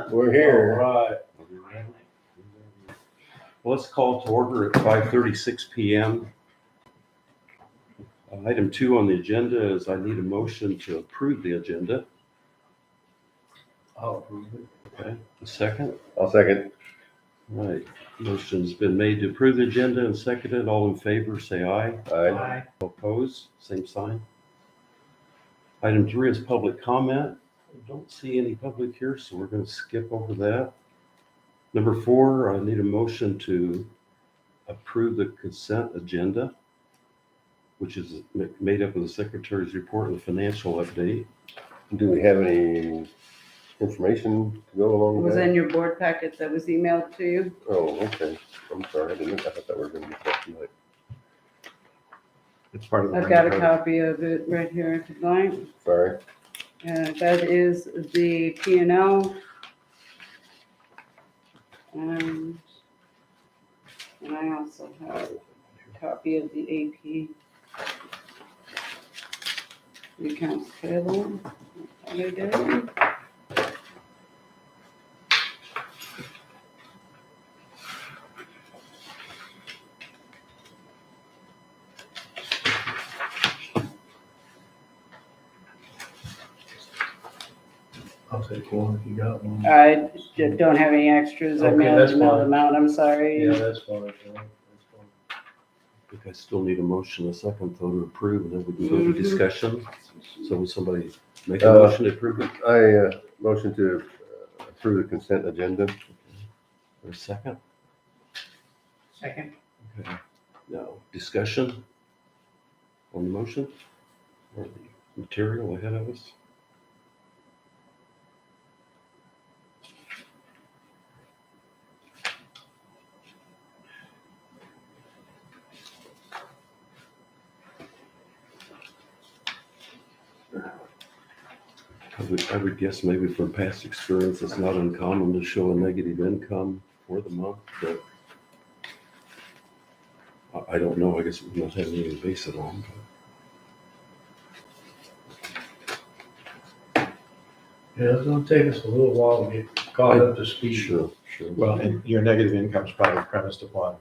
We're here. All right. Well, let's call to order at 5:36 p.m. Item 2 on the agenda is I need a motion to approve the agenda. I'll approve it. Okay, a second. I'll second. All right, motion's been made to approve the agenda and seconded. All in favor, say aye. Aye. Opposed, same sign. Item 3 is public comment. I don't see any public here, so we're going to skip over that. Number 4, I need a motion to approve the consent agenda, which is made up of the secretary's report and the financial update. Do we have any information to go It along with was that? in your board packet that was emailed to you. Oh, okay. I'm sorry. I thought that were going to be set tonight. It's part of the. I've got a copy of it right here if you'd like. Sorry. That is the P&L. And I also have a copy of the AP. The accounts payable. That's what I did. I'll take one if you got one. I don't have any extras. I Okay, mailed that's them fine. out. I'm sorry. Yeah, that's fine. That's fine. I think I still need a motion, a second, though, to approve, and then we can go to discussion. So will somebody make a motion to approve it? I motion to approve the consent agenda. Or a second? Second. Okay. Now, discussion on the motion or the material ahead of us? I would guess maybe from past experience, it's not uncommon to show a negative income for the month, but I don't know. I guess we don't have anything to base it on. Yeah, it's gonna take us a little while to get caught up to speed. Sure. Well, and your negative income is probably premised upon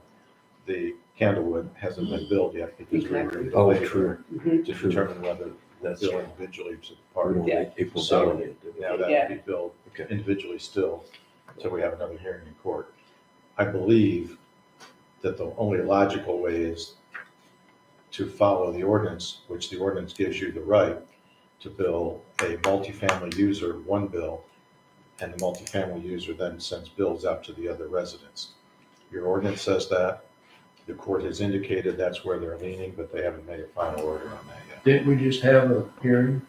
the Candlewood hasn't been billed yet because we were Exactly. Oh, delayed true. Mhm. to determine whether That's bill right. individually was We're part of on it. April So, valid. Now that Yeah. will be billed Okay. individually still until we have another hearing in court. I believe that the only logical way is to follow the ordinance, which the ordinance gives you the right to bill a multifamily user one bill, and the multifamily user then sends bills out to the other residents. Your ordinance says that. The court has indicated that's where they're leaning, but they haven't made a final order on that yet. Didn't we just have a hearing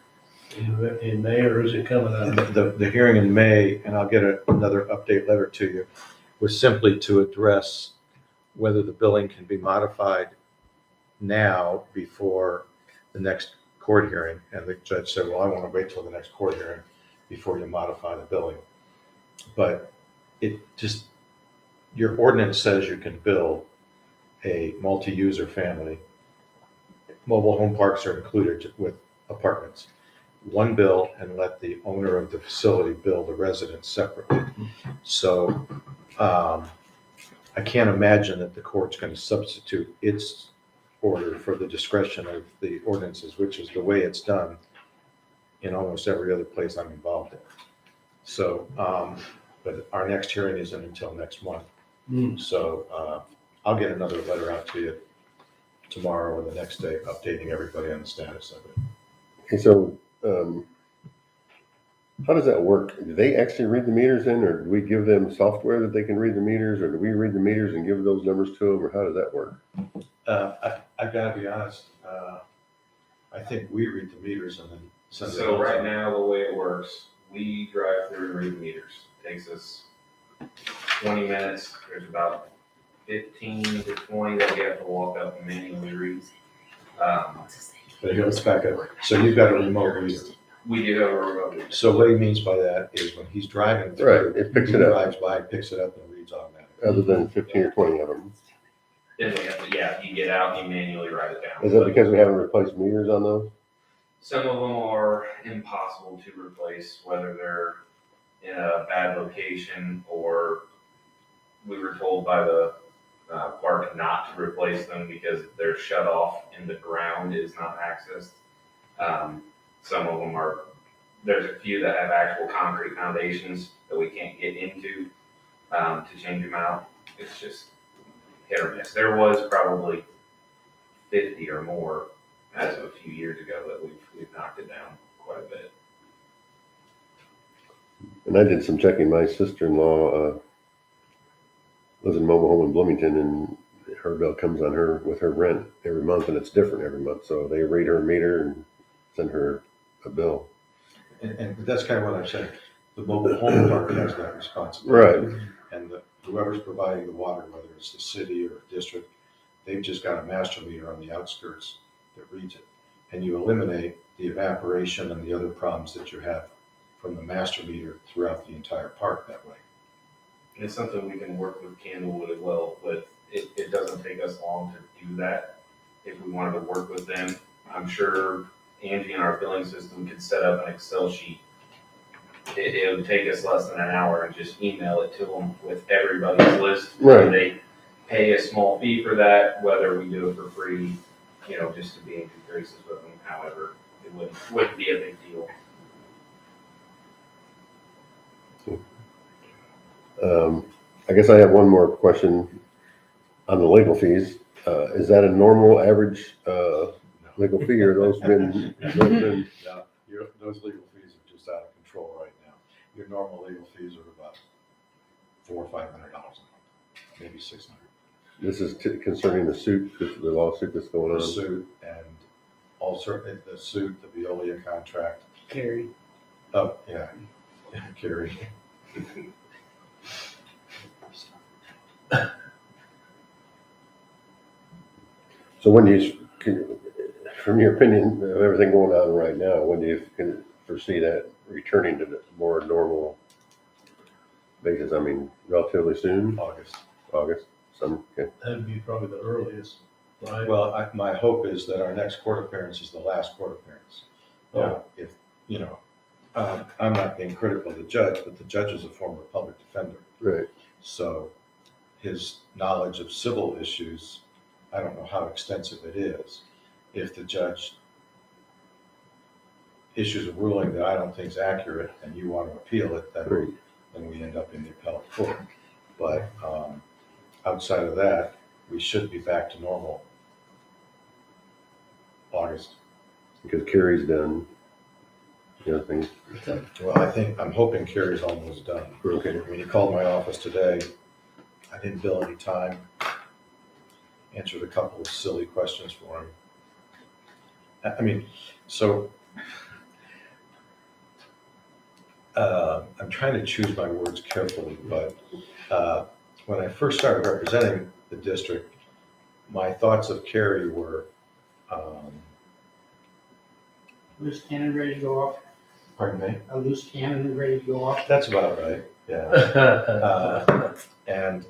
in May, or is it coming up? The hearing in May, and I'll get another update letter to you, was simply to address whether the billing can be modified now before the next court hearing. And the judge said, well, I want to wait till the next court hearing before you modify the billing. But it just, your ordinance says you can bill a multi-user family. Mobile home parks are included with apartments. One bill and let the owner of the facility bill the residents separately. So I can't imagine that the court's going to substitute its order for the discretion of the ordinances, which is the way it's done in almost every other place I'm involved in. So, but our next hearing isn't until next month. So I'll get another letter out to you tomorrow or the next day, updating everybody on the status of it. Okay, so how does that work? Do they actually read the meters in, or do we give them software that they can read the meters, or do we read the meters and give those numbers to them, or how does that work? I've got to be honest, I think we read the meters and then send it. So right now, the way it works, we drive through and read meters. Takes us 20 minutes. There's about 15 to 20 that we have to walk up and manually read. But it goes back up. So you've got a remote reader. We do have a remote reader. So what he means by that is when he's driving Right, through, it picks he it up, drives by, picks it up and reads automatically. other than 15 or 20 of them. Then we have to, yeah, you get out, you manually write it down. Is that because we haven't replaced meters on those? Some of them are impossible to replace, whether they're in a bad location, or we were told by the park not to replace them because they're shut off and the ground is not accessed. Some of them are, there's a few that have actual concrete foundations that we can't get into to change them out. It's just hit or miss. There was probably 50 or more as of a few years ago that we've knocked it down quite a bit. And I did some checking. My sister-in-law lives in mobile home in Bloomington, and her bill comes on her with her rent every month, and it's different every month. So they read her meter and send her a bill. And that's kind of what I'm saying. The mobile home park has that responsibility. Right. And whoever's providing the water, whether it's the city or district, they've just got a master meter on the outskirts that reads it. And you eliminate the evaporation and the other problems that you have from the master meter throughout the entire park that way. And it's something we can work with Candlewood as well, but it doesn't take us long to do that. If we wanted to work with them, I'm sure Angie and our billing system could set up an Excel sheet. It would take us less than an hour and just email it to them with everybody's list. Right. They pay a small fee for that, whether we do it for free, just to be in good graces with them. However, it wouldn't be a big deal. I guess I have one more question on the legal fees. Is that a normal average legal fee, or those been? Yeah, those legal fees are just out of control right now. Your normal legal fees are about $400 or $500 a month, maybe $600. This is concerning the suit, the lawsuit that's going The on. suit and also the suit, the Veolia contract. Carrie. Oh, yeah, Carrie. So when do you, from your opinion of everything going on right now, when do you foresee that returning to the more normal basis? I mean, relatively soon, August. August, okay. That'd be probably the earliest, right? Well, my hope is that our next court appearance is the last court appearance. Now, if, I'm not being critical of the judge, but the judge is a former public defender. Right. So his knowledge of civil issues, I don't know how extensive it is. If the judge issues a ruling that I don't think is accurate and you want to appeal it, Right. then we end up in the appellate court. But outside of that, we should be back to normal August. Because Carrie's done. The other thing. Well, I'm hoping Carrie's almost done. Okay. I mean, he called my office today. I didn't bill any time. Answered a couple of silly questions for him. I mean, so I'm trying to choose my words carefully, but when I first started representing the district, my thoughts of Carrie were, Loose cannon ready to go off. pardon me? A loose cannon ready to go off. That's about right, yeah. And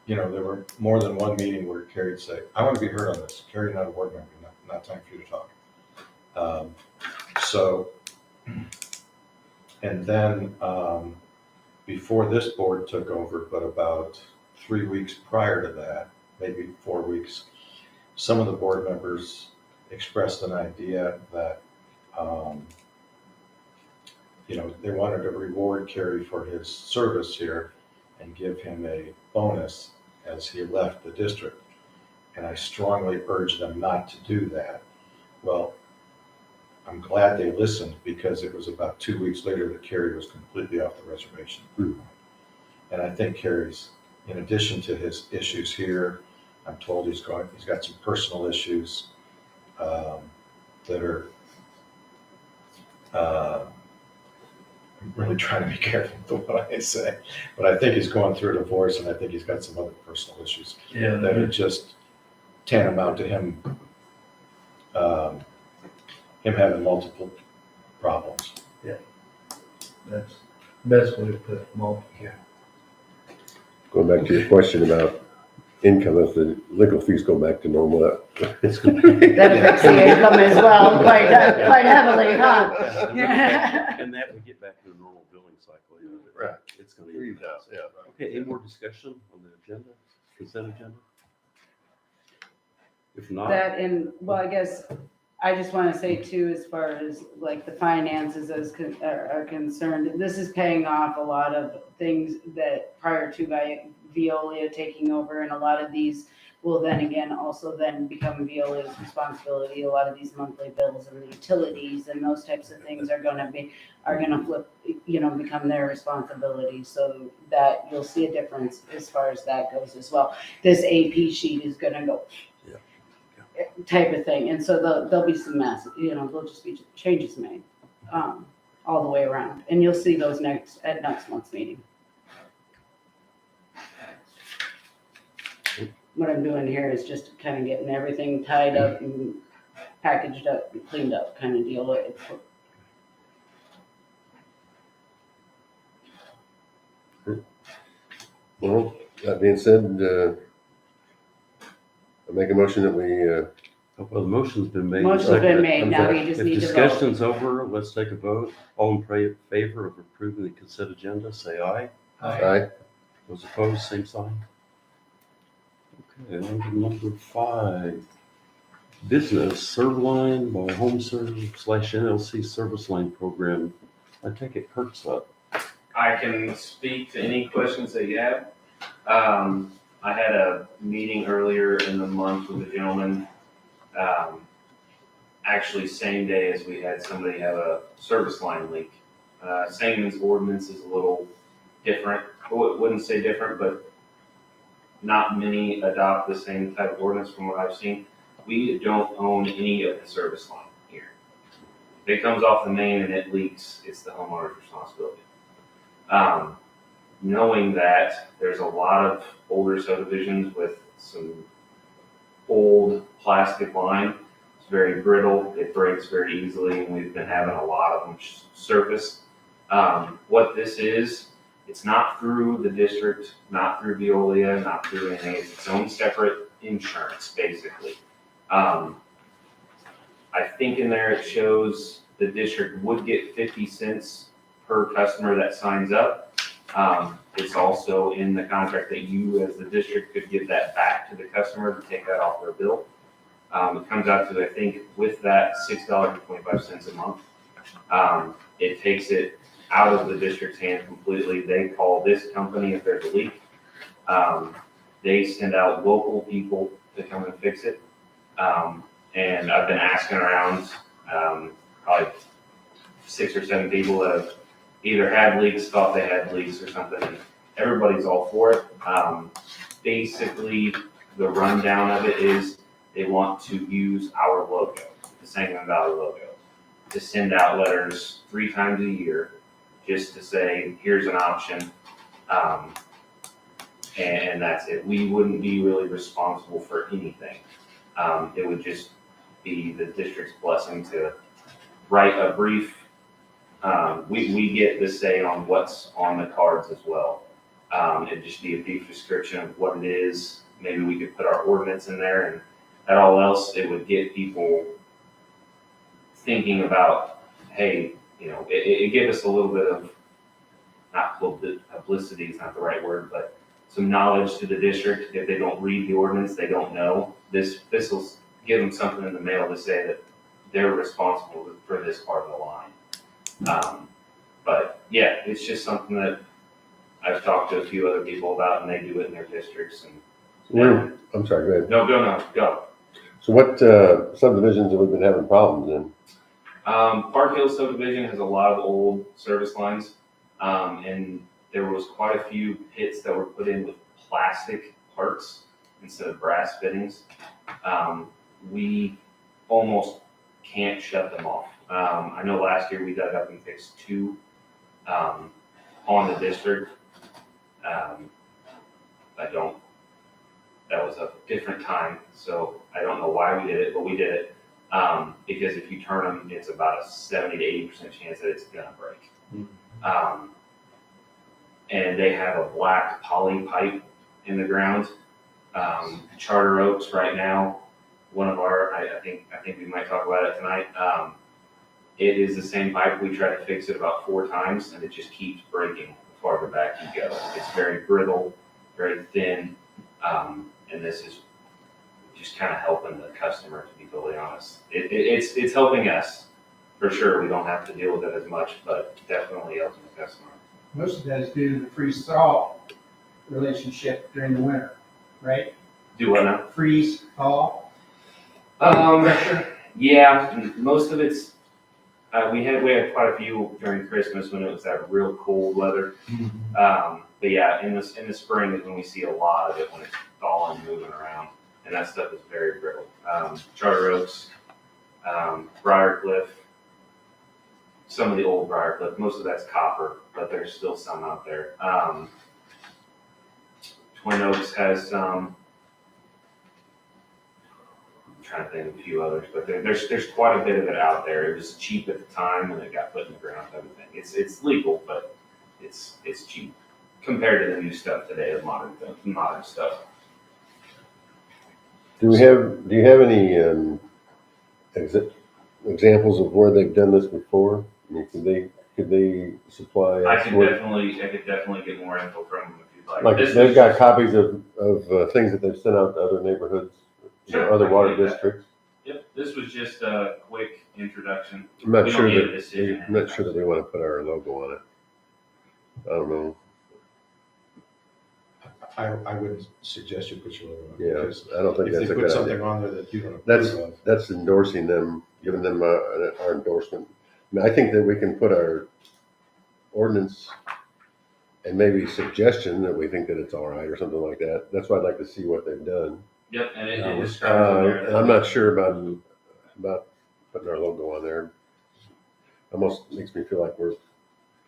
there were more than one meeting where Carrie'd say, I want to be heard on this. Carrie, not a board member, not time for you to talk. And then before this board took over, but about 3 weeks prior to that, maybe 4 weeks, some of the board members expressed an idea that they wanted to reward Kerry for his service here and give him a bonus as he left the district. And I strongly urged them not to do that. Well, I'm glad they listened, because it was about 2 weeks later that Kerry was completely off the reservation. And I think Kerry's, in addition to his issues here, I'm told he's got some personal issues that are I'm really trying to be careful with what I say, but I think he's going through a divorce, and I think he's got some other personal issues Yeah, that are just tantamount to him having multiple problems. that's the best way to put it, multiple. Going back to your question about income if the legal fees go back to normal. It's gonna That affects the income as well, quite heavily, huh? Yeah. And that would get back to the normal billing cycle. You know, Right. It's gonna. Yeah. Okay, any more discussion on the agenda, consent agenda? If not, That and, well, I guess, I just want to say too, as far as like the finances are concerned, this is paying off a lot of things that prior to Veolia taking over, and a lot of these will then again also then become Veolia's responsibility. A lot of these monthly bills and the utilities and those types of things are gonna flip, become their responsibility. So that you'll see a difference as far as that goes as well. This AP sheet is gonna go type of thing. And so there'll be some there'll just be changes made, all the way around. And you'll see those at next month's meeting. What I'm doing here is just kind of getting everything tied up and packaged up and cleaned up kind of deal. Well, that being said, I make a motion that we, well, the motion's been made. Motion's Second. been made, now we just If need to vote. discussion's over, let's take a vote. All in favor of approving the consent agenda, say aye. aye. Those opposed, same sign. Okay, on to number 5. Business serve line by Home Serve / NLC service line program. I take it Kurt's up. I can speak to any questions that you have. I had a meeting earlier in the month with a gentleman, actually same day as we had somebody have a service line leak. Sangamon's ordinance is a little different. I wouldn't say different, but not many adopt the same type of ordinance from what I've seen. We don't own any of the service line here. If it comes off the main and it leaks, it's the homeowner's responsibility. Knowing that there's a lot of older subdivisions with some old plastic line, it's very brittle, it breaks very easily, and we've been having a lot of them surface. What this is, it's not through the district, not through Veolia, not through anything, it's its own separate insurance, basically. I think in there it shows the district would get 50 cents per customer that signs up. It's also in the contract that you as the district could give that back to the customer to take that off their bill. It comes out to, I think, with that $6.25 a month. It takes it out of the district's hand completely. They call this company if there's a leak. They send out local people to come and fix it. And I've been asking around, probably 6 or 7 people that have either had leaks, thought they had leaks or something, and everybody's all for it. Basically, the rundown of it is they want to use our logo, the Sangamon Valley logo, to send out letters 3 times a year just to say, here's an option, and that's it. We wouldn't be really responsible for anything. It would just be the district's blessing to write a brief. We get the say on what's on the cards as well. It'd just be a brief description of what it is. Maybe we could put our ordinance in there, and that all else, it would get people thinking about, hey, it gave us a little bit of, not publicity is not the right word, but some knowledge to the district. If they don't read the ordinance, they don't know. This will give them something in the mail to say that they're responsible for this part of the line. But yeah, it's just something that I've talked to a few other people about, and they do it in their districts. And I'm sorry, go ahead. No, go. So what subdivisions have we been having problems in? Park Hill subdivision has a lot of old service lines, and there was quite a few pits that were put in with plastic parts instead of brass fittings. We almost can't shut them off. I know last year we dug up and fixed 2 on the district. That was a different time, so I don't know why we did it, but we did it. Because if you turn them, it's about a 70 to 80% chance that it's gonna break. And they have a black poly pipe in the ground, Charter Oaks right now, one of our, I think we might talk about it tonight. It is the same pipe. We tried to fix it about 4 times and it just keeps breaking the farther back you go. It's very brittle, very thin. And this is just kind of helping the customer, to be totally honest. It's helping us for sure. We don't have to deal with it as much, but definitely helping the customer. Most of that is due to the freeze-thaw relationship during the winter, right? Do what now? Freeze-thaw. Pressure. Yeah, most of it's. We had quite a few during Christmas when it was that real cold weather. But yeah, in the spring is when we see a lot of it when it's thawing, moving around, and that stuff is very brittle. Charter Oaks, Briarcliff, some of the old Briarcliff. Most of that's copper, but there's still some out there. Twin Oaks has some. Trying to think of a few others, but there's quite a bit of it out there. It was cheap at the time when it got put in the ground. Everything it's legal, but it's cheap compared to the new stuff today, the modern stuff. Do you have any examples of where they've done this before? I mean, could they supply I us could with, definitely get more info from them if you'd like. like This they've was got just- copies of things that they've sent out to other neighborhoods, Sure, other I can water do that. districts? Yep, this was just a quick introduction. I'm not We sure don't need a that decision. I'm not sure that we want to put our logo on it. I don't know. I wouldn't suggest you put your logo on it. Yeah, because I don't think if that's they a put good something idea. on there that you don't approve of. That's endorsing them, giving them our endorsement. I mean, I think that we can put our ordinance and maybe suggestion that we think that it's all right or something like that. That's why I'd like to see what they've done. Yep, and it describes on there. And I'm not sure about putting our logo on there. Almost makes me feel like we're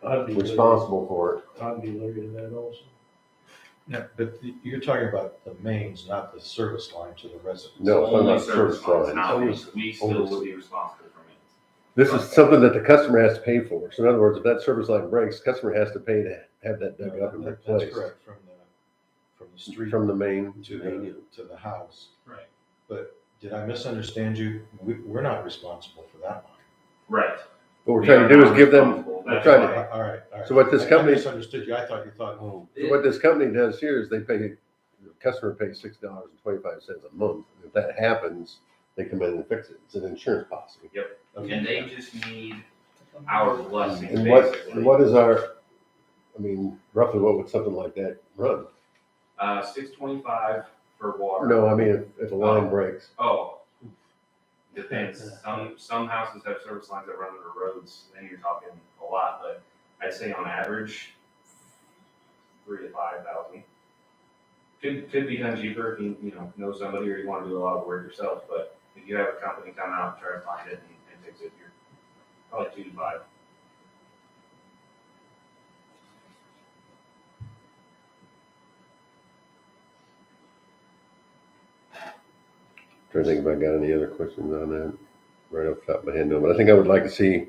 I'd be responsible for it. I'd be looking at that also. Yeah, but you're talking about the mains, not the service line to the residents. No, it's not Only about service lines, lines. not Only- we still would be responsible for it. This is something that the customer has to pay for. So in other words, if that service line breaks, the customer has to pay to have that dug up and That's replaced correct, from the street from the main. to the house. Right. But did I misunderstand you? We're not responsible for that line. Right. What we're trying to do is give them. Responsible. We're That's trying why- to. All right. So what this I company- misunderstood you. I thought you thought, Oh, So what this company does here is the customer pays $6.25 a month. If that happens, they come in and fix it. It's an insurance policy. And they just need our blessing, And basically. what is roughly what would something like that run? $6.25 for water. No, I mean, if a line breaks. Oh, depends. Some houses have service lines that run under roads, then you're talking a lot, but I'd say on average, 3,000 to 5,000. Could be done cheaper if you know somebody or you want to do a lot of work yourself, but if you have a company come out and try to find it and fix it, you're probably 2 to 5. Trying to think if I got any other questions on that right off the top of my head. No, but I think I would like to see,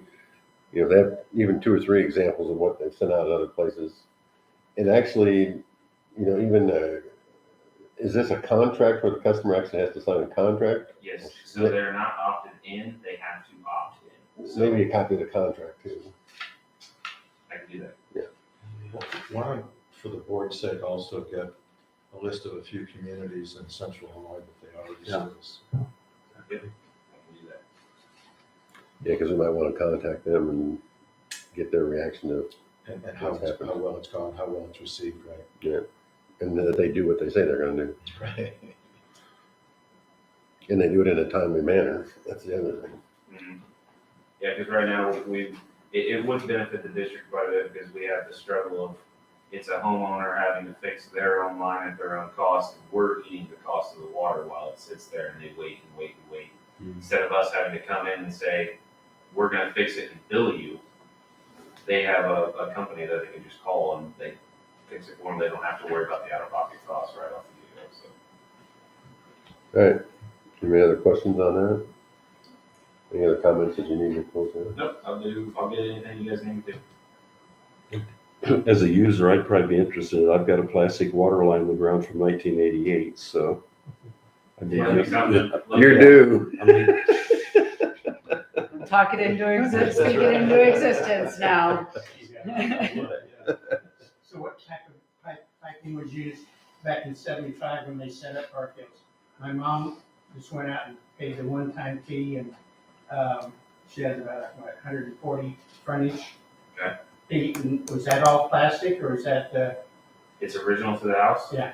they have even 2 or 3 examples of what they've sent out at other places. And actually, is this a contract where the customer actually has to sign a contract? Yes, so they're not opted in, they have to opt in. So Maybe a copy of the contract too. I can do that. why don't, for the board's sake, also get a list of a few communities in central Illinois that they already Yeah. service. Yep, I can do that. Yeah, because we might want to contact them and get their reaction to, And how What's happened. well it's gone, how well it's received, right? and that they do what they say they're going to do. Right. And they do it in a timely manner. That's the other thing. Mhm. Yeah, because right now, it would benefit the district quite a bit because we have the struggle of, it's a homeowner having to fix their own line at their own cost, and we're eating the cost of the water while it sits there, and they wait and wait and wait. Instead of us having to come in and say, we're gonna fix it and bill you, they have a company that they can just call and they fix it for them. They don't have to worry about the out-of-pocket costs right off the get so. All right. Any other questions on that? Any other comments that you need to close out? Nope, I'll get anything you guys need to do. As a user, I'd probably be interested. I've got a plastic water line in the ground from 1988, so. I'd be- Yeah, that'd be something. You're due. I mean, Talk it into existence, speak it into existence now. So what type of piping was used back in 75 when they set up Park Hills? My mom just went out and paid the one-time fee, and she has about, 140 frontage. Okay. Feet, and was that all plastic, or is that, It's original to the house. Yeah.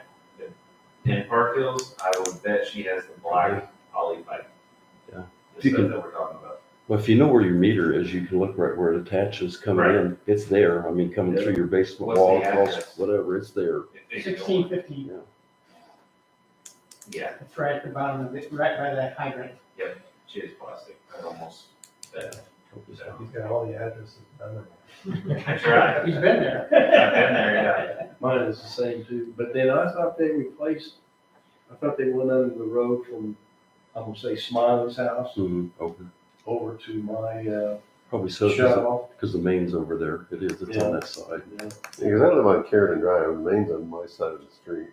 In Park Hills, I would bet she has the black poly pipe. Yeah. The You stuff can- that we're talking about. well, if you know where your meter is, you can look right where it attaches coming Right. in. It's there. I mean, coming through your basement What's the walls, address? whatever, it's there. If they could go 1650? on. Yeah, It's right at the bottom of it, right by that hydrant. she is plastic. I almost bet. So, He's got all the addresses done. that's right. He's been there. I've been there, yeah. Mine is the same too, but then I thought they replaced, I thought they went under the road from, I'm gonna say Smiley's house Okay. over to my, Probably so, shut off. because the main's over there. It is, it's on that side. Yeah. Because I live on Carroll Drive, the main's on my side of the street.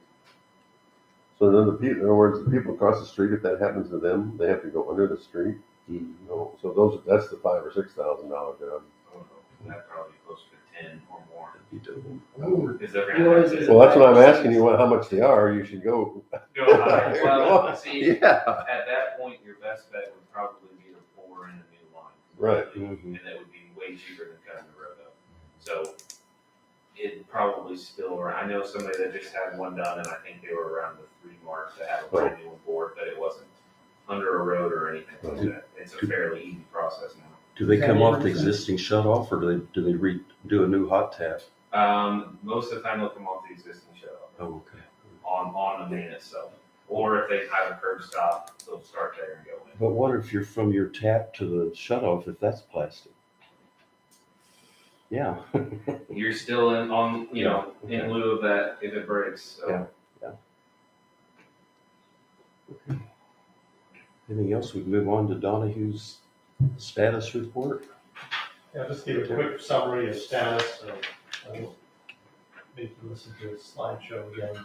So then in other words, the people across the street, if that happens to them, they have to go under the street. You know, so that's the $5,000 or $6,000 job. Oh, no, that'd probably be closer to 10 or more. You do. Because they're Well, gonna is have it- to Well, that's what I'm asking you, how much they are. You should go. go high. Well, see, Yeah. at that point, your best bet would probably be to bore in a new line. Right. And that would be way cheaper than cutting the road up. So it'd probably still, I know somebody that just had one done, and I think they were around the 3 mark to have a brand new one bored, but it wasn't under a road or anything like that. It's a fairly easy process now. Do they Is that come off the everything? existing shut off, or do they do a new hot tap? Most of the time they'll come off the existing shut off Oh, okay. on the main itself. Or if they have a curb stop, they'll start there and go in. But what if you're from your tap to the shut off, if that's plastic? Yeah. You're still in in lieu of that if it breaks. So. Yeah. Anything else? We can move on to Donahue's status report. Yeah, just give a quick summary of status, so I don't need to listen to a slideshow again.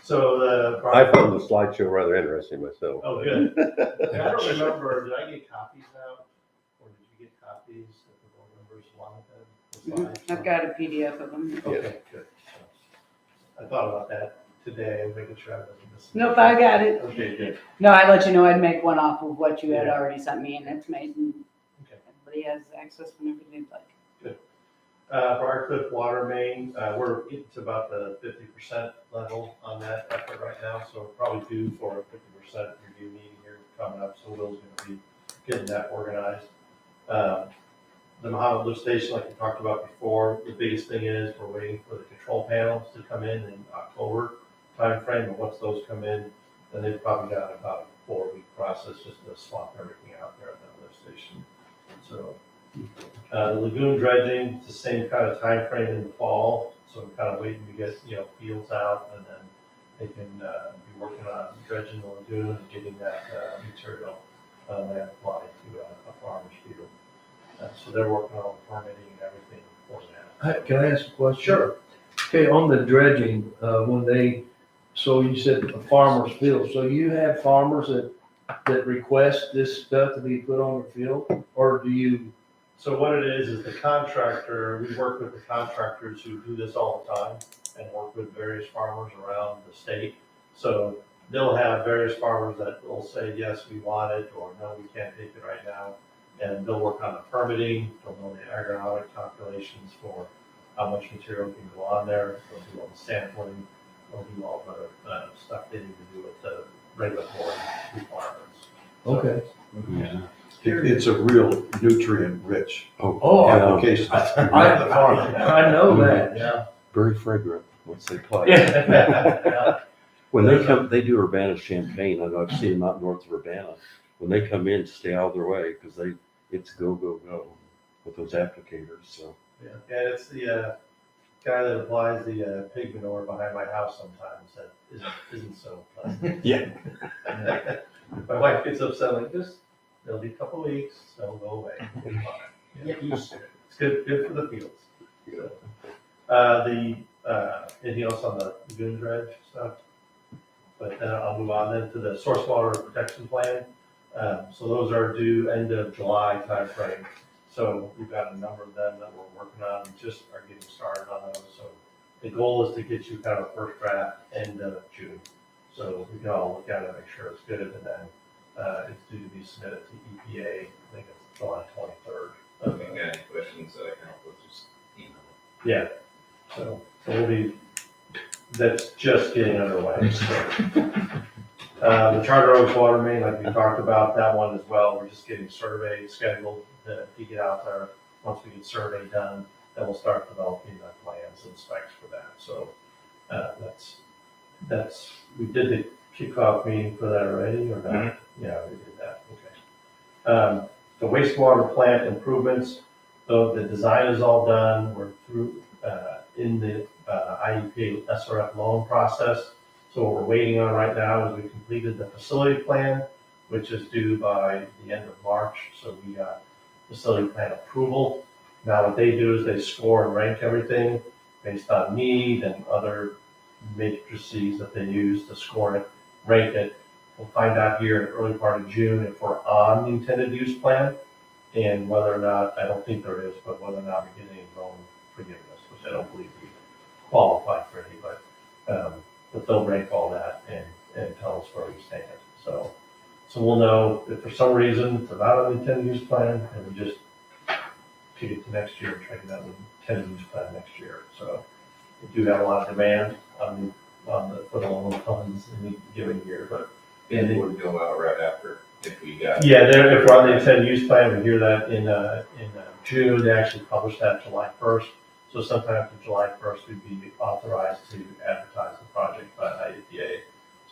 So the. I found the slideshow rather interesting myself. Oh, good. I don't remember, did I get copies out, or did you get copies that the board members wanted? I've got a PDF of them. Okay, good. I thought about that today, and making sure I wasn't missing. Nope, I got it. Okay, good. No, I let you know I'd make one off of what you had Yeah. already sent me, and it's made, and Okay. everybody has access whenever they'd like. Briarcliff water main, we're getting to about the 50% level on that effort right now, so we're probably due for a 50% review meeting here coming up, so Will's gonna be getting that organized. The Muhammad lift station, like we talked about before, the biggest thing is we're waiting for the control panels to come in October timeframe, and once those come in, then they've probably got about a 4-week process just to swap everything out there at that lift station. So, the lagoon dredging, it's the same kind of time frame in the fall, so we're kind of waiting to get, fields out, and then they can, be working on dredging the lagoon and getting that, material, that applied to a farmer's field. So they're working on permitting and everything for that. Can I ask a question? Sure. Okay, on the dredging, so you said a farmer's field, so you have farmers that request this stuff to be put on their field, or do you? So what it is the contractor, we work with the contractors who do this all the time and work with various farmers around the state. So they'll have various farmers that will say, yes, we want it, or no, we can't take it right now. And they'll work on the permitting, they'll know the agronomic calculations for how much material can go on there, they'll do all the sampling, they'll do all the stuff they need to do with the regulatory requirements. So- Okay. Yeah. It's a real nutrient-rich Oh, application. I know that, yeah. Very fragrant once they apply. Yeah. When they come, they do Urbana Champagne. I know I've seen them out north of Urbana. When they come in, stay out of their way because it's go, go, go with those applicators. So Yeah, and it's the guy that applies the pig manure behind my house sometimes that isn't so pleasant. yeah. My wife gets upset like this, it'll be a couple weeks, so it'll go away. It's fine. Get used to it. It's good for the fields. Anything else on the lagoon dredge stuff? But then I'll move on then to the source water protection plan. So those are due end of July timeframe. So we've got a number of them that we're working on, we just are getting started on those. So the goal is to get you kind of a first draft end of June. So we can all look at it, make sure it's good, and then it's due to be submitted to EPA, I think it's July 23rd. If you got any questions that I can help with, just email me. Yeah, so we'll be, that's just getting underway. So. The Charter Oaks water main, like we talked about, that one as well, we're just getting survey scheduled to get out there. Once we get survey done, then we'll start developing the plans and specs for that. So that's, we did the kickoff meeting for that already, or not? Yeah, we did that, okay. The wastewater plant improvements, so the design is all done, we're through, in the IEP SRF loan process. So what we're waiting on right now is we completed the facility plan, which is due by the end of March. So we got facility plan approval. Now what they do is they score and rank everything based on need and other matrices that they use to score it, rank it. We'll find out here in the early part of June if we're on the intended use plan and whether or not, I don't think there is, but whether or not we get any loan forgiveness, which I don't believe we qualify for any, but they'll rank all that and tell us where we stand. So we'll know if for some reason we're not on the intended use plan, and we just kick it to next year and try to get on the intended use plan next year. So we do have a lot of demand for the loan funds in any given year, but It would go out right after if we got. yeah, if we're on the intended use plan, we hear that in June. They actually publish that July 1st. So sometime after July 1st, we'd be authorized to advertise the project by IEPA.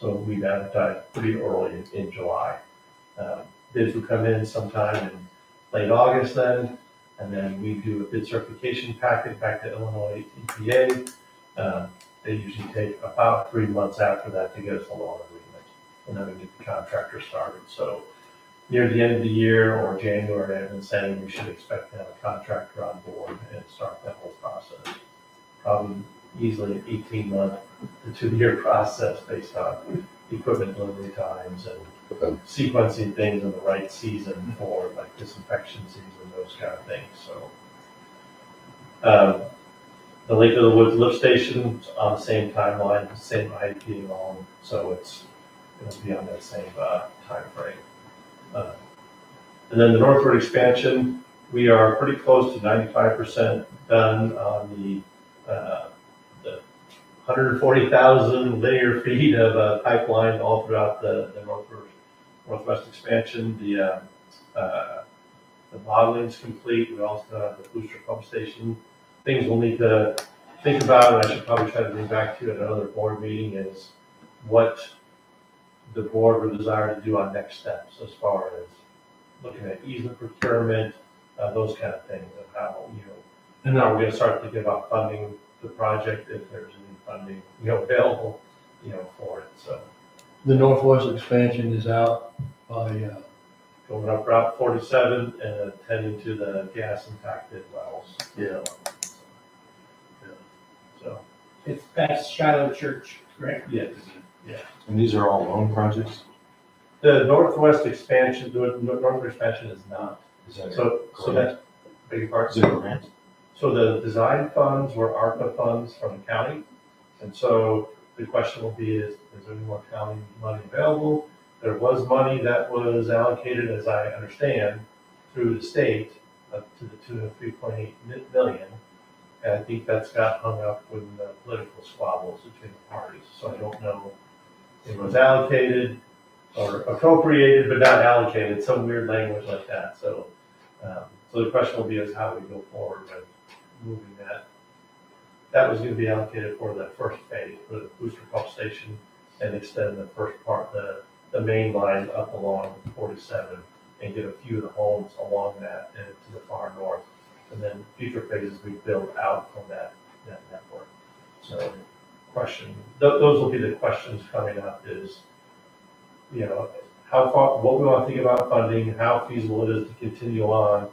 So we'd advertise pretty early in July. Bids would come in sometime in late August then, and then we do a bid certification packet back to Illinois EPA. They usually take about 3 months after that to get us a loan agreement, and then we get the contractor started. So near the end of the year or January, I've been saying we should expect to have a contractor on board and start that whole process. Probably easily an 18-month to 2-year process based on equipment delivery times and sequencing things in the right season for like disinfection season, those kind of things. So the Lake of the Woods lift station is on the same timeline, same IP loan, so it's going to be on that same time frame. And then the northward expansion, we are pretty close to 95% done on the 140,000 linear feet of pipeline all throughout the northwest expansion. The modeling's complete. We also have the booster pump station. Things we'll need to think about, and I should probably try to bring back to you at another board meeting, is what the board would desire to do on next steps as far as looking at easement procurement, those kind of things, and how, and now we're gonna start thinking about funding the project if there's any funding, available, for it, so. The northwest expansion is out by, Going up Route 47 and tending to the gas impacted wells. Yeah. So, It's past Shiloh Church, correct? yes. And these are all loan projects? The northwest expansion, the northwest expansion is not. Is that So that, beg your pardon? is it a grant? So the design funds were ARPA funds from the county. And so the question will be is there any more county money available? There was money that was allocated, as I understand, through the state up to the tune of 3.8 million. And I think that's got hung up with the political squabbles between the parties. So I don't know if it was allocated or appropriated, but not allocated, some weird language like that. So, so the question will be is how we go forward with moving that. That was going to be allocated for the first phase, for the booster pump station, and extend the first part, the main line up along 47, and get a few of the homes along that and to the far north. And then future phases we build out from that network. So, question, those will be the questions coming up is, how far, what we want to think about funding, how feasible it is to continue on.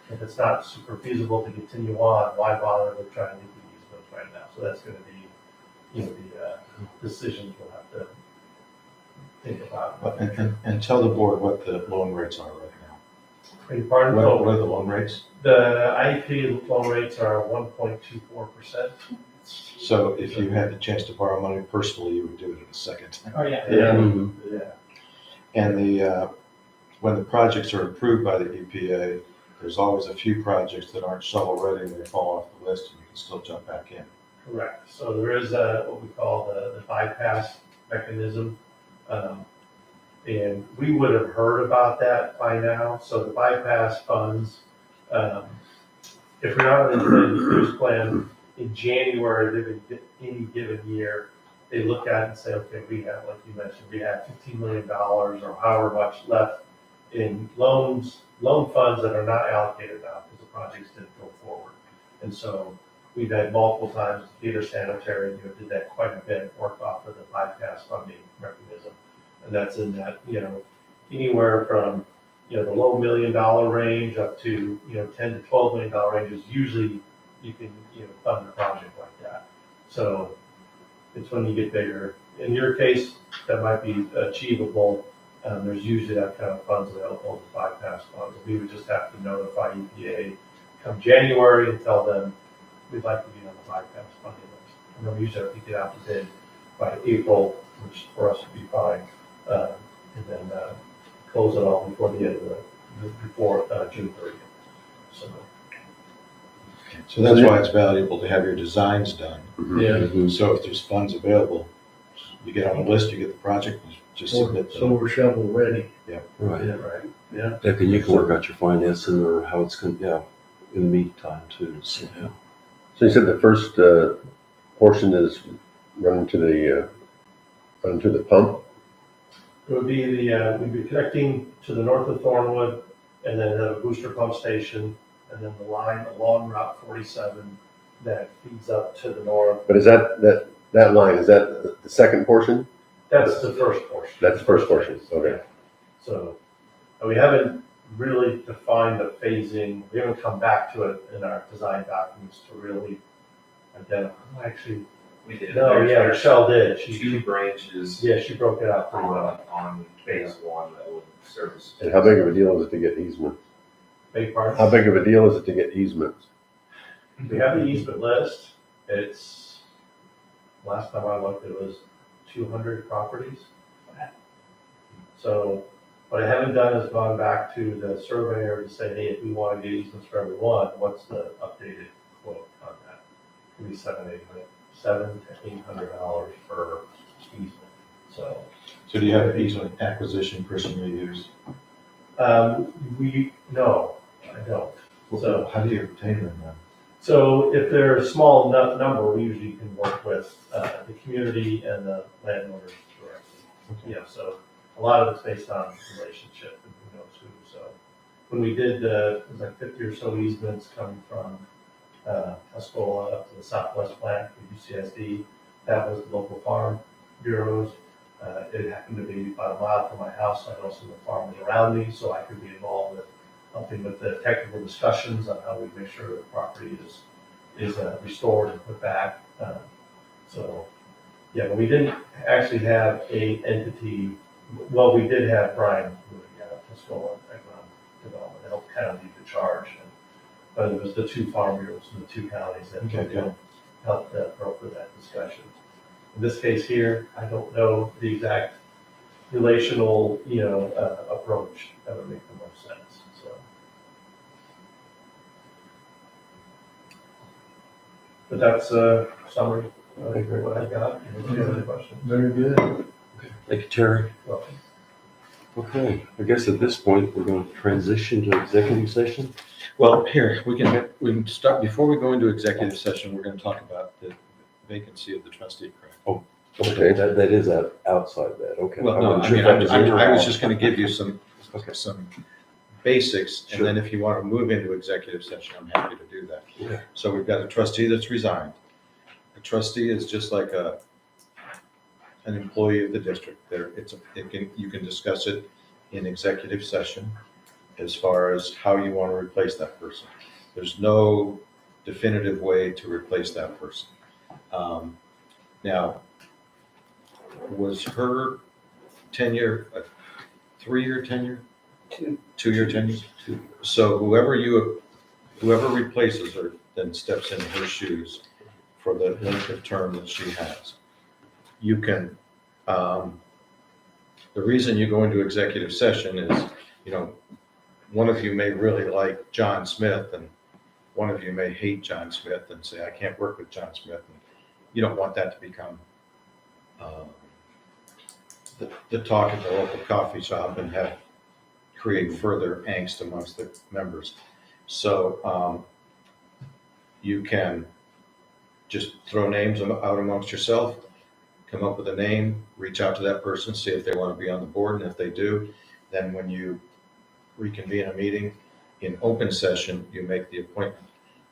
If it's not super feasible to continue on, why bother with trying to get the easements right now. So that's gonna be, the decisions we'll have to think about. And tell the board what the loan rates are right now. Beg your pardon? What Oh, are the loan rates? the IEP loan rates are 1.24%. So if you had the chance to borrow money personally, you would do it in a second. Oh, yeah. Mhm. Yeah. And when the projects are approved by the EPA, there's always a few projects that aren't shovel ready and they fall off the list and you can still jump back in. Correct. So there is what we call the bypass mechanism. And we would have heard about that by now. So the bypass funds, if we're not in the use plan in January of any given year, they look at it and say, okay, we have, like you mentioned, we have $15 million or however much left in loan funds that are not allocated now because the projects didn't go forward. And so we've had multiple times, Peter Sanitary, did that quite a bit, worked off of the bypass funding mechanism. And that's in that, anywhere from, the low $1 million range up to, $10 to $12 million range is usually you can, fund a project like that. So it's when you get bigger. In your case, that might be achievable. There's usually that kind of funds available as bypass funds. We would just have to notify EPA come January and tell them we'd like to be on the bypass funding list. And then we usually have to get out to bid by April, which for us would be fine. And then close it all before the end of before June 30th. So that's why it's valuable to have your designs done. Yeah. So if there's funds available, you get on the list, you get the project, you just submit So them. we're shovel ready. Right. Yeah, right. Yeah. Dick, and you can work out your financing or how it's going, yeah, in the meantime too. So, yeah. So you said the first portion is running to the pump? It would be we'd be connecting to the north of Thornwood and then have a booster pump station and then the line along Route 47 that feeds up to the north. But is that line, is that the second portion? That's the first portion. That's the first portion, okay. So we haven't really defined the phasing. We haven't come back to it in our design documents to really identify. Actually, We did. no, yeah, Rochelle did. Two She branches broke it out pretty well. on phase one that would service. And how big of a deal is it to get easements? Big part. How big of a deal is it to get easements? We have the easement list. It's, last time I looked, it was 200 properties. So what I haven't done is gone back to the surveyor to say, hey, if we want to get easements for everyone, what's the updated quote on that? It could be $700 to $800 per easement. So So do you have an easement acquisition person you use? no, I don't. So How do you obtain them then? So if they're a small enough number, we usually can work with the community and the landowners directly. Yeah, so a lot of it's based on relationship and who knows who. So when we did, it was like 50 or so easements coming from Tuscola up to the southwest plant for UCSD, that was the local farm bureaus. It happened to be about a mile from my house. I know some of the farmers around me, so I could be involved with helping with the technical discussions on how we make sure the property is restored and put back. So, yeah, but we didn't actually have a entity. Well, we did have Brian Tuscola Economic Development to help kind of lead the charge, but it was the two farm bureaus in the two counties that helped broker that discussion. In this case here, I don't know the exact relational, approach that would make the most sense. So, but that's a summary of what I got. If you have any questions, Very good. Thank you, Terry. welcome. Okay, I guess at this point, we're going to transition to executive session. Well, here, we can start, before we go into executive session, we're going to talk about the vacancy of the trustee, correct? Okay, that is outside that, okay. Well, no, wasn't I sure mean, if that was in or I was out. just going to give you some basics, and Sure. then if you want to move into executive session, I'm happy to do that. Yeah. So we've got a trustee that's resigned. A trustee is just like an employee of the district. You can discuss it in executive session as far as how you want to replace that person. There's no definitive way to replace that person. Now, was her tenure a 3-year tenure? Two. 2-year tenure? So whoever replaces her then steps in her shoes for the length of term that she has. You can, the reason you go into executive session is, one of you may really like John Smith and one of you may hate John Smith and say, I can't work with John Smith. And you don't want that to become the talk at the local coffee shop and create further angst amongst the members. So you can just throw names out amongst yourself, come up with a name, reach out to that person, see if they want to be on the board, and if they do, then when you reconvene a meeting in open session, you make the appointment.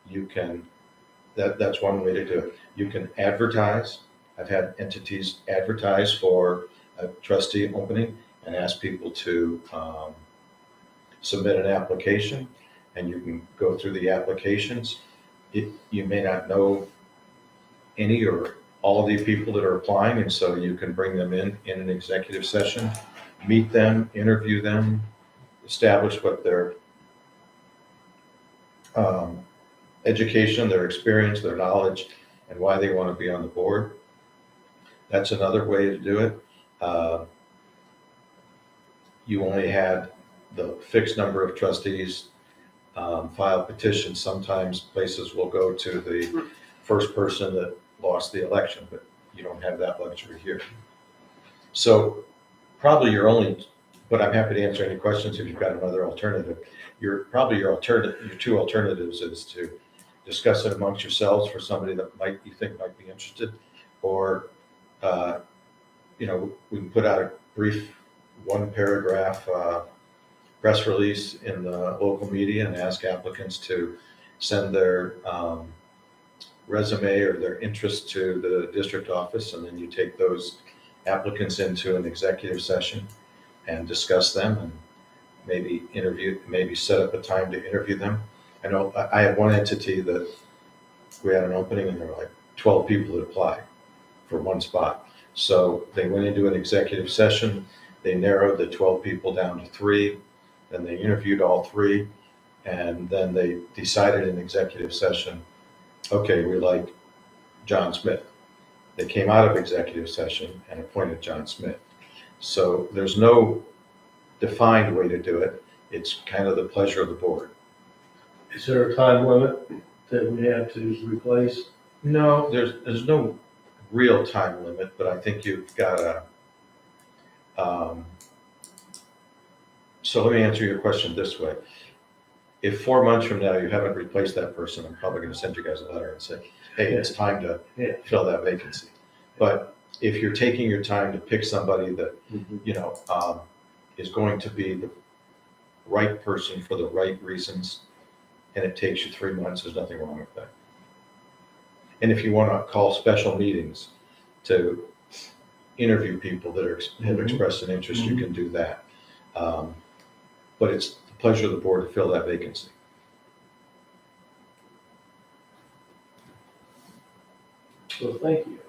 You can, that's one way to do it. You can advertise. I've had entities advertise for a trustee opening and ask people to submit an application, and you can go through the applications. You may not know any or all of the people that are applying, and so you can bring them in an executive session, meet them, interview them, establish what their education, their experience, their knowledge, and why they want to be on the board. That's another way to do it. You only had the fixed number of trustees file petitions. Sometimes places will go to the first person that lost the election, but you don't have that luxury here. So probably but I'm happy to answer any questions if you've got another alternative. Your two alternatives is to discuss it amongst yourselves for somebody that you think might be interested, or we can put out a brief 1-paragraph press release in the local media and ask applicants to send their resume or their interest to the district office, and then you take those applicants into an executive session and discuss them and maybe set up a time to interview them. I know I had one entity that we had an opening and there were like 12 people that applied for one spot. So they went into an executive session, they narrowed the 12 people down to 3, then they interviewed all 3, and then they decided in executive session, okay, we like John Smith. They came out of executive session and appointed John Smith. So there's no defined way to do it. It's kind of the pleasure of the board. Is there a time limit that we have to replace? No, there's no real time limit, but I think you've got to. So let me answer your question this way. If 4 months from now you haven't replaced that person, I'm probably going to send you guys a letter and say, hey, it's time to fill that vacancy. But if you're taking your time to pick somebody that, is going to be the right person for the right reasons, and it takes you 3 months, there's nothing wrong with that. And if you want to call special meetings to interview people that have expressed an interest, you can do that. But it's the pleasure of the board to fill that vacancy. So thank you.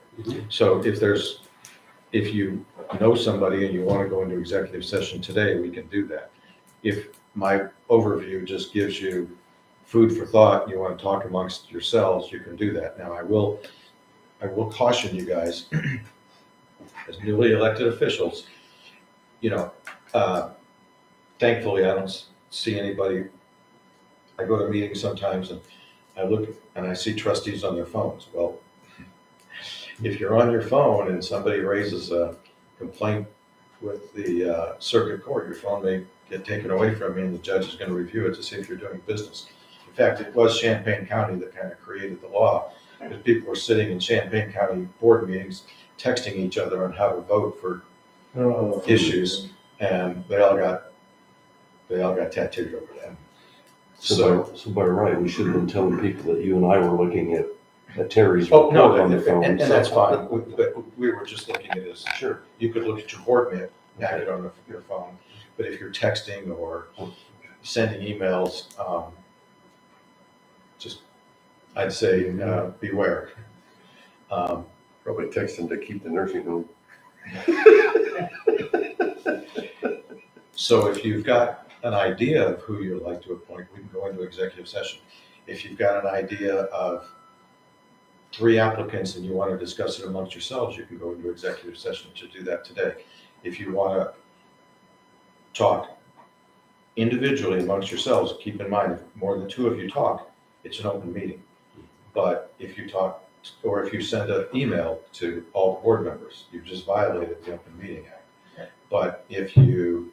So if you know somebody and you want to go into executive session today, we can do that. If my overview just gives you food for thought and you want to talk amongst yourselves, you can do that. Now, I will caution you guys, as newly elected officials, thankfully I don't see anybody. I go to meetings sometimes and I look and I see trustees on their phones. Well, if you're on your phone and somebody raises a complaint with the circuit court, your phone may get taken away from you and the judge is going to review it to see if you're doing business. In fact, it was Champaign County that kind of created the law, because people were sitting in Champaign County board meetings texting each other on how to vote for issues, and they all got tattooed over that. So by right, we should have been telling people that you and I were looking at Terry's Oh, report no, on the phone. and that's fine, but we were just looking at this. Sure. You could look at your board minute, packet on your phone, but if you're texting or sending emails, I'd say beware. Probably texting to keep the nursing home. So if you've got an idea of who you'd like to appoint, we can go into executive session. If you've got an idea of 3 applicants and you want to discuss it amongst yourselves, you can go into executive session to do that today. If you want to talk individually amongst yourselves, keep in mind, if more than 2 of you talk, it's an open meeting. But if you talk, or if you send an email to all the board members, you've just violated the Open Meeting Act. But if you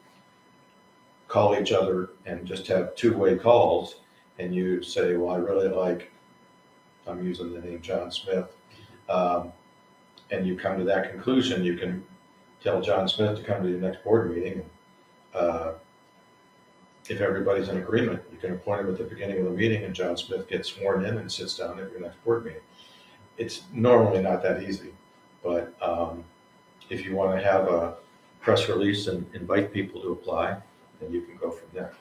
call each other and just have 2-way calls, and you say, well, I really like, I'm using the name John Smith, and you come to that conclusion, you can tell John Smith to come to your next board meeting. If everybody's in agreement, you can appoint him at the beginning of the meeting, and John Smith gets sworn in and sits down at your next board meeting. It's normally not that easy, but if you want to have a press release and invite people to apply, then you can go from there.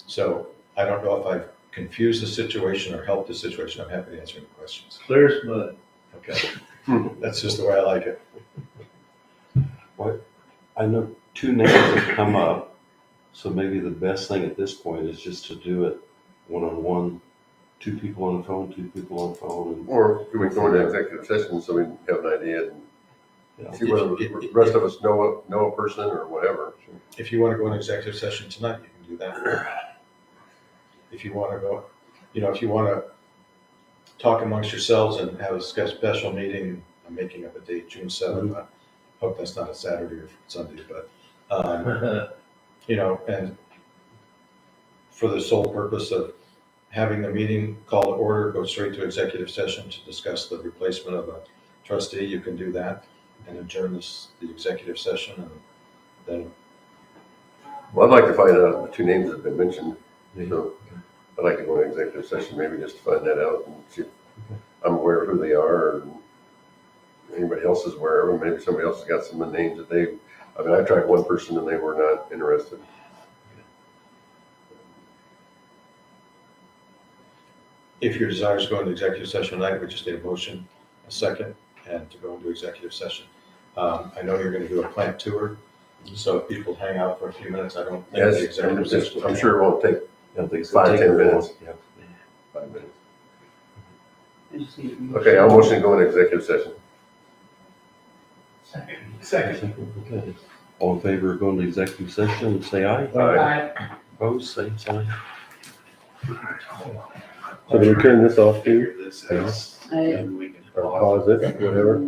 So I don't know if I've confused the situation or helped the situation. I'm happy to answer any questions. Clear as mud. Okay, that's just the way I like it. I know 2 names have come up, so maybe the best thing at this point is just to do it one-on-one, 2 people on the phone, 2 people on the phone. And Or we can go into executive session so we can have an idea and you know, see whether the rest of us know a person or whatever. If you want to go into executive session tonight, you can do that. If you want to go, if you want to talk amongst yourselves and have a special meeting, I'm making up a date, June 7th. I hope that's not a Saturday or Sunday, but, and for the sole purpose of having the meeting call to order, go straight to executive session to discuss the replacement of a trustee, you can do that and adjourn the executive session, and then. Well, I'd like to find out the 2 names that have been mentioned. So I'd like to go into executive session maybe just to find that out and see if I'm aware of who they are, and anybody else is aware of them. Maybe somebody else has got some of the names that I tried one person and they were not interested. If your desire is to go into executive session tonight, we just need a motion, a second, and to go into executive session. I know you're going to do a plant tour, so if people hang out for a few minutes, I don't think the Yes, executive session. I'm sure it won't take I don't think 5, 10 minutes. Yeah. 5 minutes. Okay, I'll motion to go into executive session. Second. Okay. All in favor of going to executive session, say aye. Aye. Opposed, same sign. So do we turn this off too? I- Or pause it, whatever?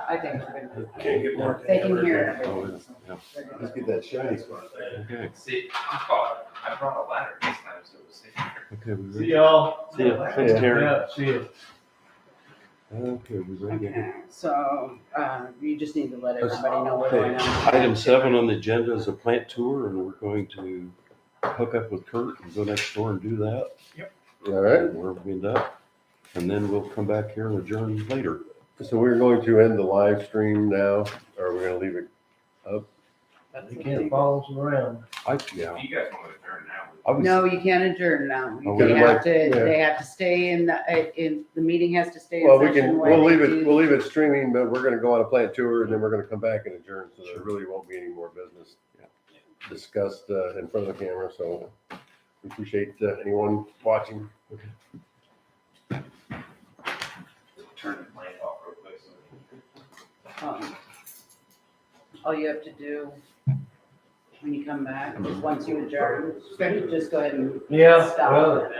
I think we're gonna, Can't get more. they can hear Oh, everything. yeah. Let's get that shiny spot there. Okay, See, I brought a ladder this time, so it was safer. okay, we See ready? y'all. See ya. Thanks, Terry. Yeah, see you. Okay, we ready? Okay, so, you just need to let everybody know what's going on. Item 7 on the agenda is a plant tour, and we're going to hook up with Kurt and go next door and do that. All right, And we're being done. And then we'll come back here and adjourn later. so we're going to end the live stream now, or we're gonna leave it up? You can't follow us around. Yeah, If you guys want to turn now. I was. No, you can't adjourn now. Oh, They we- have to, yeah. they have to stay the meeting has to stay Well, in we session. can, while we'll they leave it, do- we'll leave it streaming, but we're gonna go on a plant tour and then we're gonna come back and adjourn, so there really won't be any more business discussed, in front of the camera, so we appreciate, anyone watching. Turn the plant off real quick. So. All you have to do when you come back is once you adjourn, just go ahead and Yeah, stop. well,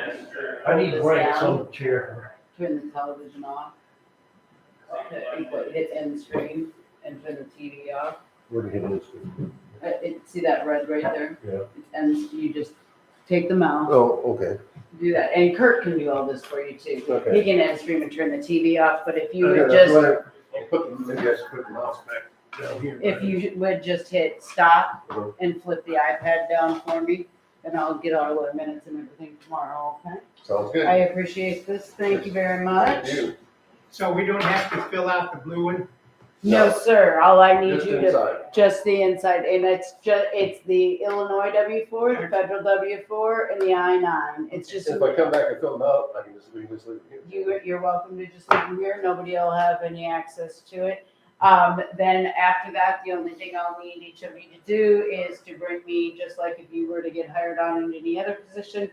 I need breaks on the chair. Turn the television off. Hit end screen and turn the TV off. We're gonna hit this. See that red right there? Yeah. And you just take the mouse, Oh, okay. do that. And Kurt can do all this for you too. Okay. He can end screen and turn the TV off, but if you Okay, would that's just, what maybe I should put the mouse back down here. if you would just hit stop Uh-huh. and flip the iPad down for me, then I'll get all the minutes and everything tomorrow, okay? Sounds good. I appreciate this. Thank you very much. Thank you. So we don't have to fill out the blue one? No, sir. All I need Just you to, inside. just the inside, and it's the Illinois W-4, the federal W-4, and the I-9. It's just, If I come back and fill them out, I can just leave this leave it here. you're welcome to just leave them here. Nobody will have any access to it. Then after that, the only thing I'll need each of you to do is to bring me, just like if you were to get hired on in any other position,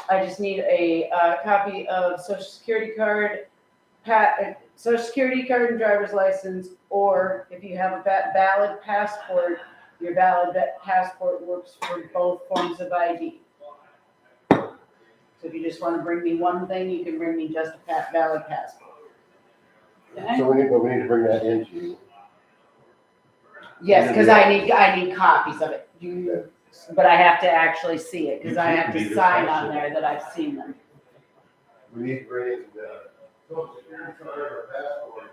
I just need a copy of social security card, social security card and driver's license, or if you have a valid passport, your valid passport works for both forms of ID. So if you just want to bring me one thing, you can bring me just a valid passport. Okay? So we need to bring that into you. Yes, because I need copies of it. But I have to actually see it, because I have to sign on there that I've seen them. We need to bring in the social security card or passport.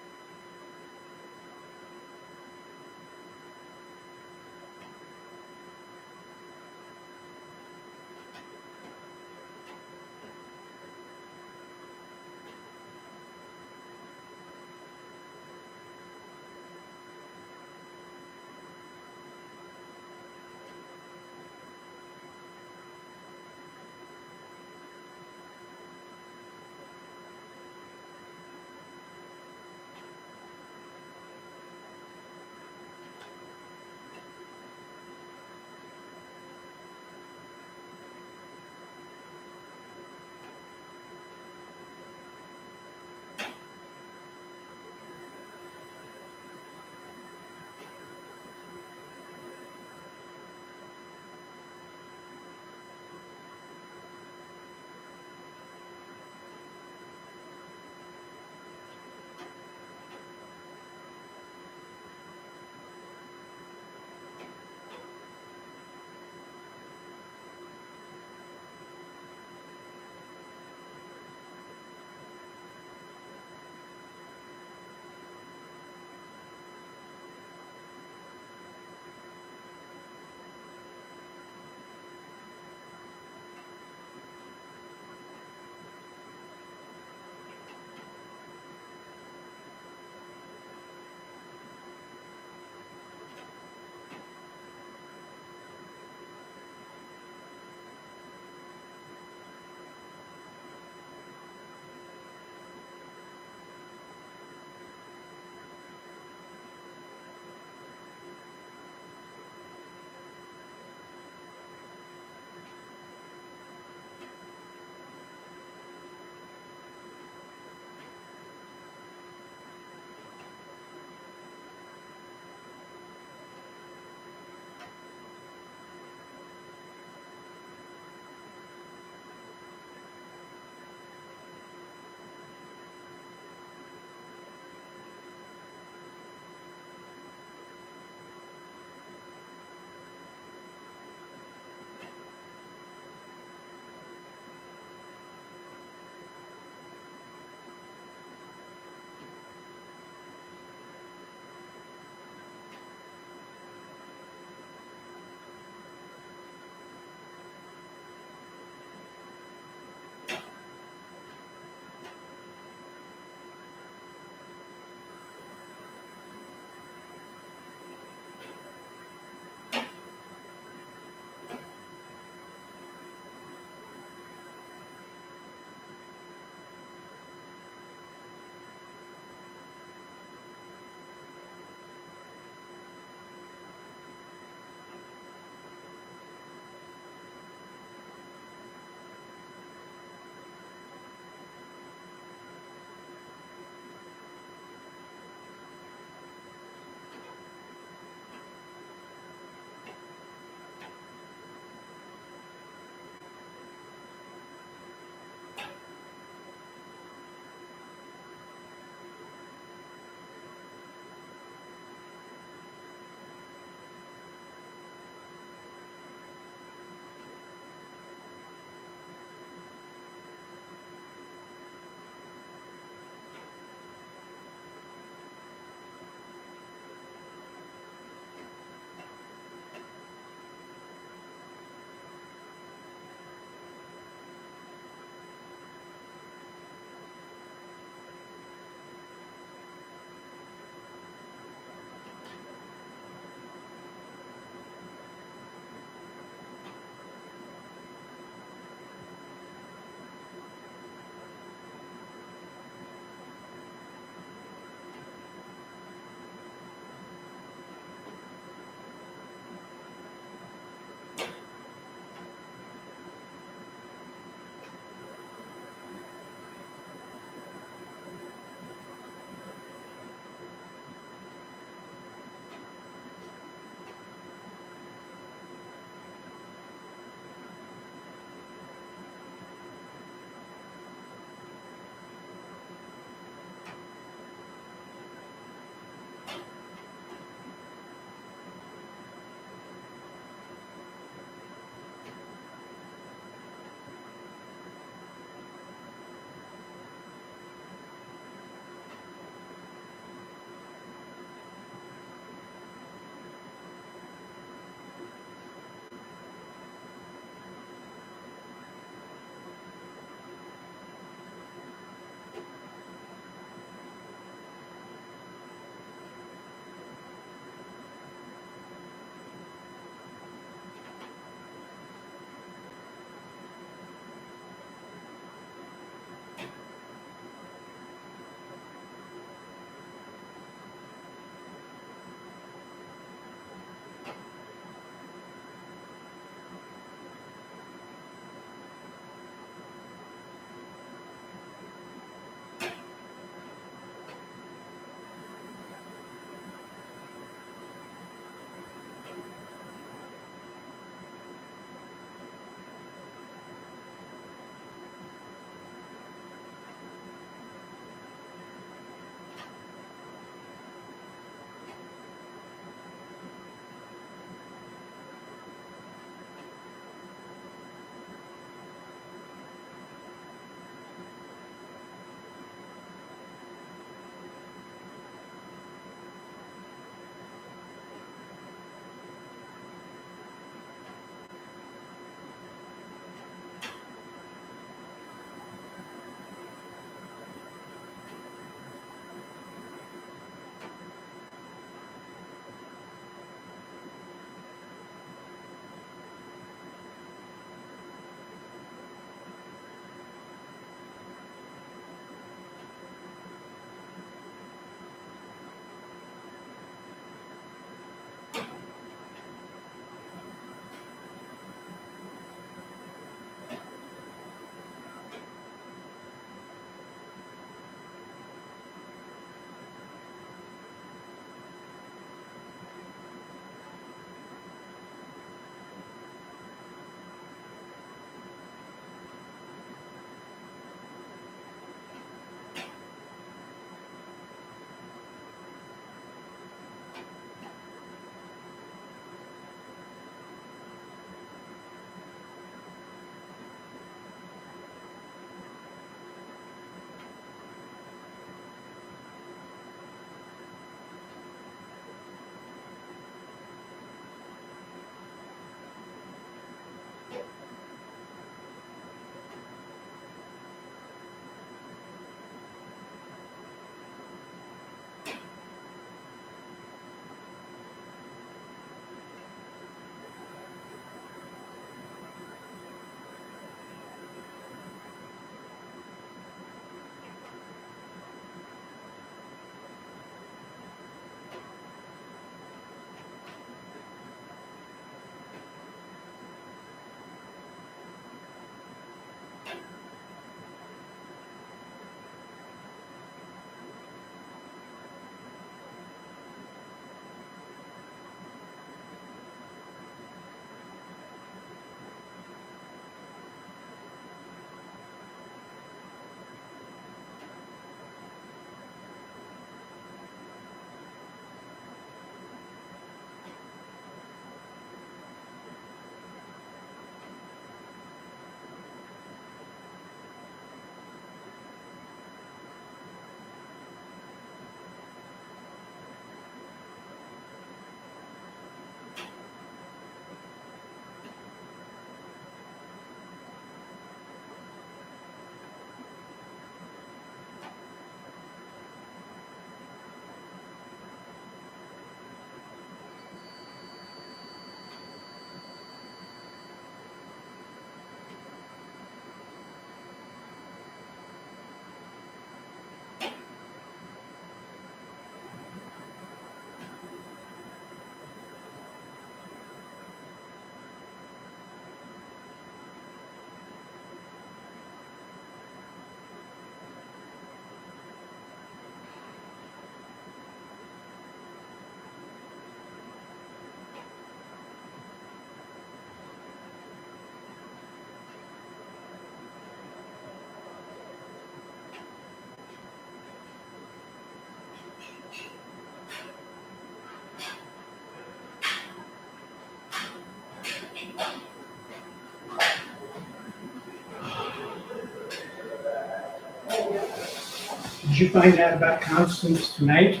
Did you find out about Constance tonight?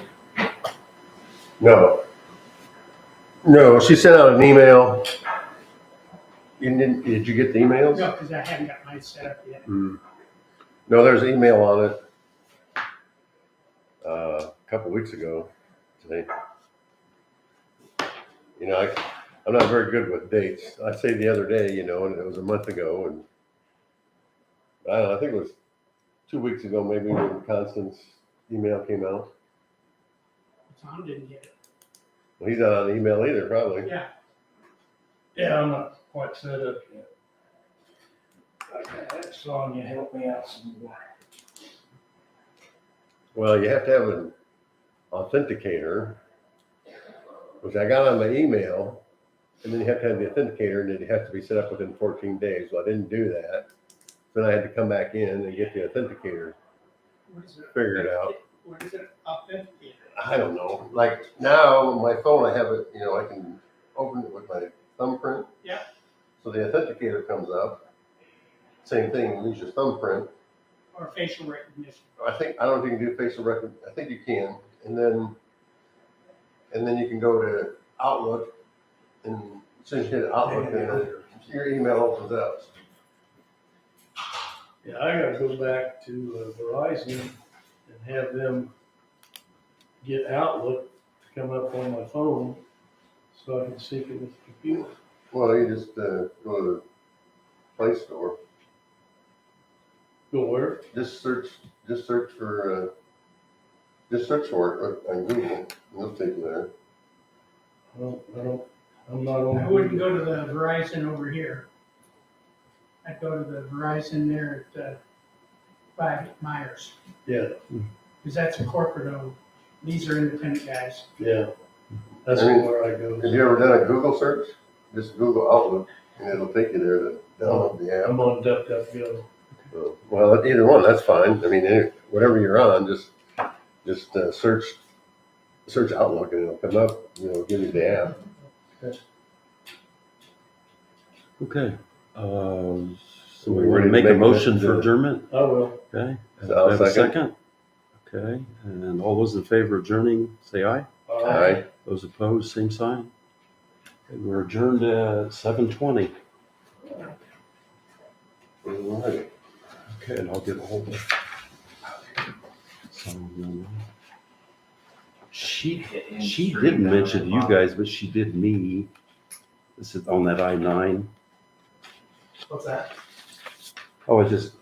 No. No, she sent out an email. Did you get the emails? No, because I haven't got mine set up yet. No, there's an email on it a couple weeks ago today. You know, I'm not very good with dates. I say the other day, you know, and it was a month ago, and I don't know, I think it was 2 weeks ago maybe when Constance's email came out. Tom didn't get it. Well, he's not on email either, probably. Yeah, Yeah, I'm not quite set up yet. Okay, Sonia, help me out some more. Well, you have to have an authenticator, which I got on my email, and then you have to have the authenticator, and it has to be set up within 14 days. Well, I didn't do that. Then I had to come back in and get the authenticator what is it? figured out. What is it? Authenticated. I don't know. Like now on my phone, I have it, you know, I can open it with my thumbprint. Yeah. So the authenticator comes up. Same thing, use your thumbprint. Or facial recognition. I don't think you can do facial recognition. I think you can. And then you can go to Outlook, and as soon as you hit Outlook, then your email opens up. Yeah, I gotta go back to Verizon and have them get Outlook to come up on my phone so I can sync it with the computer. Well, you just go to the Play Store. Go where? Just search for it on Google, and it'll take you there. I'm not on. I wouldn't go to the Verizon over here. I'd go to the Verizon there at, by Myers. Yeah, Because that's a corporate owned. These are independent guys. yeah. That's I mean, where I go. Have you ever done a Google search? Just Google Outlook, and it'll take you there to download the app. I'm on DuckDuckGo. Well, either one, that's fine. I mean, whatever you're on, just search Outlook, and it'll come up. You know, give you the app. Okay. So We we want ready to to make a make motion motion for to- adjournment? I will. Okay. So I'll Do I have a second. Okay. And all those in favor of adjourning, say aye. Aye. Those opposed, same sign. Okay, we're adjourned at 7:20. Alrighty. Okay, and I'll get a hold of. She didn't mention you guys, but she did me. This is on that I-9. What's that? Oh, I just